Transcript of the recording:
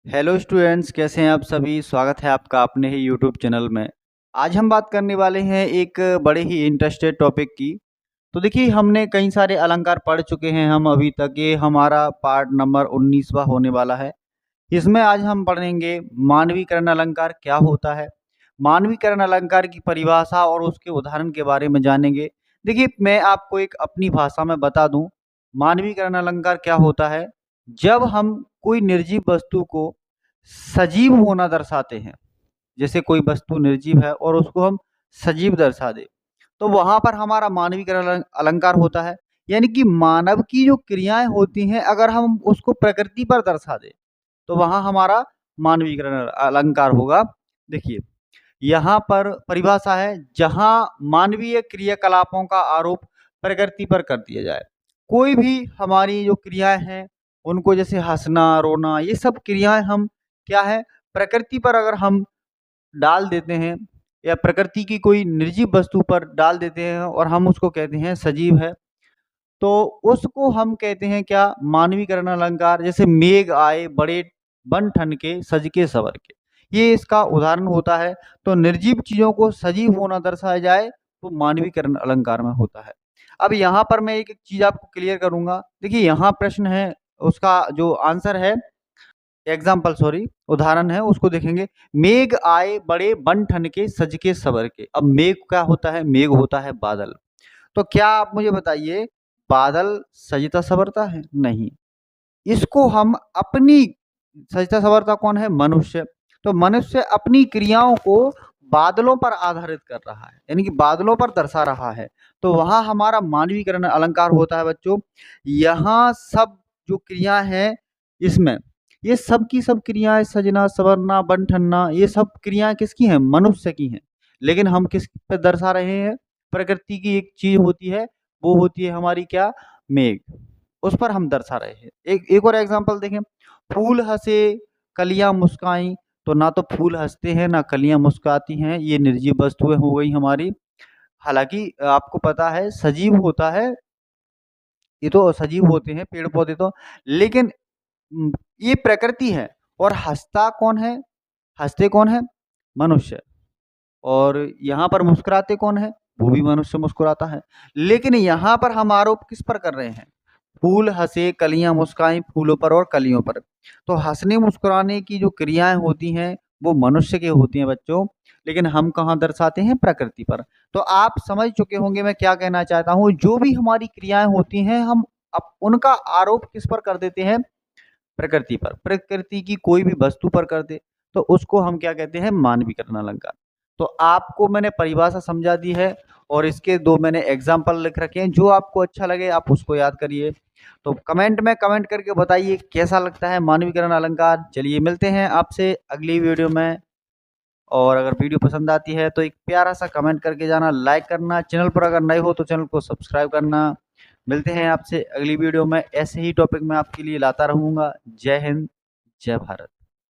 Hello students, कैसे हैं आप सभी। स्वागत है आपका अपने ही यूट्यूब चैनल में। आज हम बात करने वाले हैं एक बड़े ही इंटरेस्टेड टॉपिक की। तो देखिए, हमने कई सारे अलंकार पढ़ चुके हैं हम अभी तक। ये हमारा पार्ट नंबर 19वां होने वाला है। इसमें आज हम पढ़ेंगे मानवीकरण अलंकार क्या होता है, मानवीकरण अलंकार की परिभाषा और उसके उदाहरण के बारे में जानेंगे। देखिए, मैं आपको एक अपनी भाषा में बता दूं, मानवीकरण अलंकार क्या होता है। जब हम कोई निर्जीव वस्तु को सजीव होना दर्शाते हैं, जैसे कोई वस्तु निर्जीव है और उसको हम सजीव दर्शा दे, तो वहां पर हमारा मानवीकरण अलंकार होता है। यानी कि मानव की जो क्रियाएं होती हैं, अगर हम उसको प्रकृति पर दर्शा दे तो वहां हमारा मानवीकरण अलंकार होगा। देखिए, यहाँ पर परिभाषा है, जहां मानवीय क्रियाकलापों का आरोप प्रकृति पर कर दिया जाए। कोई भी हमारी जो क्रियाएं हैं, उनको जैसे हंसना, रोना, ये सब क्रियाएं हम क्या है, प्रकृति पर अगर हम डाल देते हैं या प्रकृति की कोई निर्जीव वस्तु पर डाल देते हैं और हम उसको कहते हैं सजीव है, तो उसको हम कहते हैं क्या, मानवीकरण अलंकार। जैसे मेघ आए बड़े बन ठन के, सज के सवर के, ये इसका उदाहरण होता है। तो निर्जीव चीजों को सजीव होना दर्शाया जाए तो मानवीकरण अलंकार में होता है। अब यहाँ पर मैं एक चीज आपको क्लियर करूंगा। देखिए, यहाँ प्रश्न है, उसका जो आंसर है, एग्जाम्पल सॉरी, उदाहरण है, उसको देखेंगे। मेघ आए बड़े बन ठन के, सज के सवर के। अब मेघ क्या होता है, मेघ होता है बादल। तो क्या आप मुझे बताइए, बादल सजता संवरता है? नहीं। इसको हम अपनी, सजता संवरता कौन है? मनुष्य। तो मनुष्य अपनी क्रियाओं को बादलों पर आधारित कर रहा है, यानी कि बादलों पर दर्शा रहा है। तो वहां हमारा मानवीकरण अलंकार होता है बच्चों। यहाँ सब जो क्रिया है, इसमें ये सब की सब क्रियाएं, सजना, संवरना, बन ठनना, ये सब क्रियाएं किसकी हैं? मनुष्य की हैं। लेकिन हम किस पे दर्शा रहे हैं? प्रकृति की एक चीज होती है, वो होती है हमारी क्या? मेघ। उस पर हम दर्शा रहे हैं। एक और एग्जांपल देखें। फूल हंसे कलियां मुस्काई। तो ना तो फूल हंसते हैं ना कलियां मुस्काती हैं, ये निर्जीव वस्तुएं हो गई हमारी। हालांकि आपको पता है सजीव होता है, ये तो सजीव होते हैं पेड़ पौधे तो, लेकिन ये प्रकृति है। और हंसता कौन है? हंसते कौन है? मनुष्य। और यहाँ पर मुस्कुराते कौन है? वो भी मनुष्य मुस्कुराता है। लेकिन यहाँ पर हम आरोप किस पर कर रहे हैं? फूल हंसे कलियां मुस्काई, फूलों पर और कलियों पर। तो हंसने मुस्कुराने की जो क्रियाएं होती हैं, वो मनुष्य की होती हैं बच्चों। लेकिन हम कहाँ दर्शाते हैं? प्रकृति पर। तो आप समझ चुके होंगे मैं क्या कहना चाहता हूँ। जो भी हमारी क्रियाएं होती हैं, हम उनका आरोप किस पर कर देते हैं? प्रकृति पर। प्रकृति की कोई भी वस्तु पर कर दे तो उसको हम क्या कहते हैं? मानवीकरण अलंकार। तो आपको मैंने परिभाषा समझा दी है और इसके दो मैंने एग्जाम्पल लिख रखे हैं। जो आपको अच्छा लगे आप उसको याद करिए। तो कमेंट में कमेंट करके बताइए कैसा लगता है मानवीकरण अलंकार। चलिए, मिलते हैं आपसे अगली वीडियो में। और अगर वीडियो पसंद आती है तो एक प्यारा सा कमेंट करके जाना, लाइक करना, चैनल पर अगर नए हो तो चैनल को सब्सक्राइब करना। मिलते हैं आपसे अगली वीडियो में। ऐसे ही टॉपिक मैं आपके लिए लाता रहूँगा। जय हिंद, जय भारत।